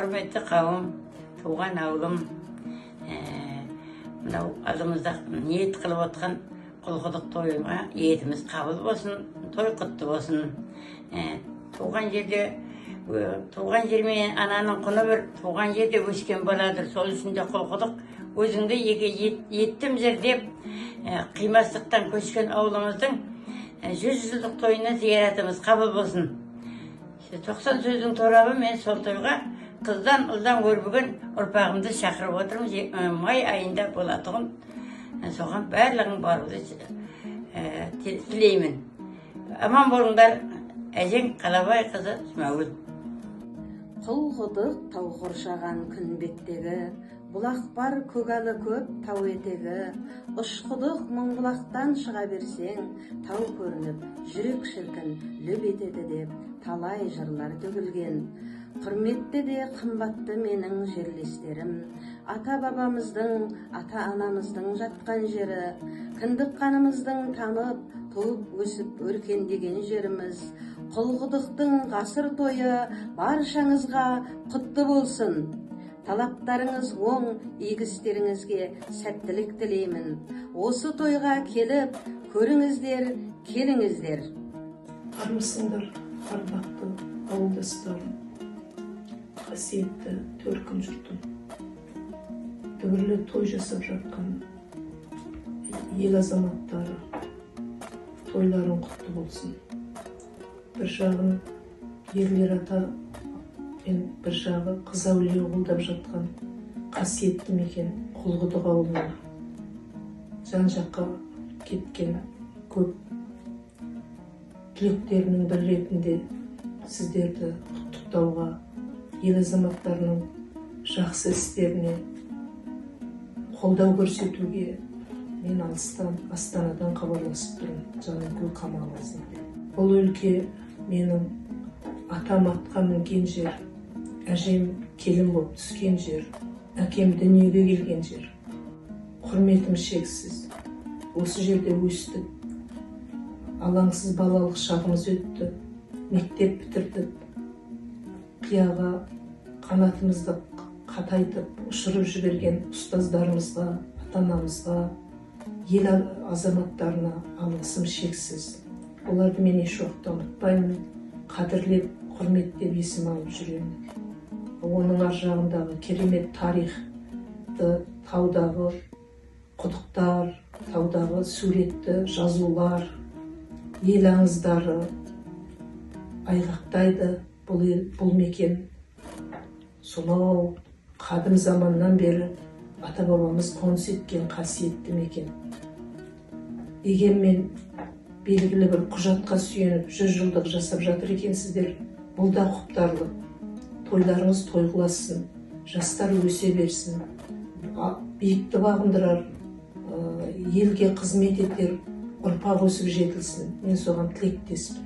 Құрметті қауым, туған ауылым, мынау алдымызда ниет қылып отқан құл-құдық тойға ниетіміз қабыл болсын, той құтты болсын. Туған жермен ананың құны бір, туған жерде өскен баладыр, сол үшін де құл-құдық өзіңді еттім жер деп қимастықтан көшкен ауылымыздың 100 жылдық тойына зияратымыз қабыл болсын. 90 сөздің торабы, мен сол тойға қыздан ұлдан өрбіген ұрпағымды шақырып отырмын. Май айында болатығын, соған барлығын баруды тілеймін. Аман болыңдар. Әжең Қалабай қызы Смағұл. Құл-құдық тау қоршаған күн беттегі, бұлақ бар көгалы көп тау етегі. Ұшқұдық мұңбұлақтан шыға берсең, тау көрініп, жүрек шіркін лүп етеді деп талай жырлар төгілген. Құрметті де қымбатты менің жерлестерім, ата-бабамыздың, ата-анамыздың жатқан жері, кіндік қанымыздың тамып, туып, өсіп, өркендеген жеріміз. Құл-құдықтың ғасыр тойы баршаңызға құтты болсын. Талаптарыңыз оң, игі істеріңізге сәттілік тілеймін. Осы тойға келіп, көріңіздер, келіңіздер. Армысыңдар, ардақты ауылдастарым, қасиетті төркін жұртым. Дүбірлі той жасап жатқан ел азаматтары, тойларың құтты болсын. Bir жағын ерлер ата мен бір жағы қыз әулие қолдап жатқан қасиетті мекен құл-құдық ауылына жан-жаққа кеткен көп түлектерінің бір ретінде сіздерді құттықтауға, ел азаматтарының жақсы істеріне қолдау көрсетуге мен алыстан, Астанадан хабарласып тұрмын, Жаныкөл Қамалғазы. Бұл өлке менің атам атқа мінген жер, әжем келін болып түскен жер, әкем дүниеге келген жер. Құрметім шексіз. Осы жерде өстік. Алаңсыз балалық шағымыз өтті. Мектеп бітірдік. Қияға қанатымызды қатайтып, ұшырып жіберген ұстаздарымызға, ата-анамызға, ел азаматтарына алғысым шексіз. Оларды мен еш уақытта ұмытпаймын, қадірлеп, құрметтеп есім алып жүремін. Оның ар жағындағы керемет тарихты, таудағы құдықтар, таудағы суретті жазулар, ел аңыздары айғақтайды. Бұл мекен сонау қадым заманнан бері ата-бабамыз қоныс еткен қасиетті мекен. Дегенмен белгілі бір құжатқа сүйеніп 100 жылдық жасап жатыр екенсіздер. Бұл да құптарлы. Тойларыңыз тойғыласын, жастар өсе берсін, биікті бағындырар, елге қызмет етер, ұрпақ өсіп жетілсін. Мен соған тілектеспін.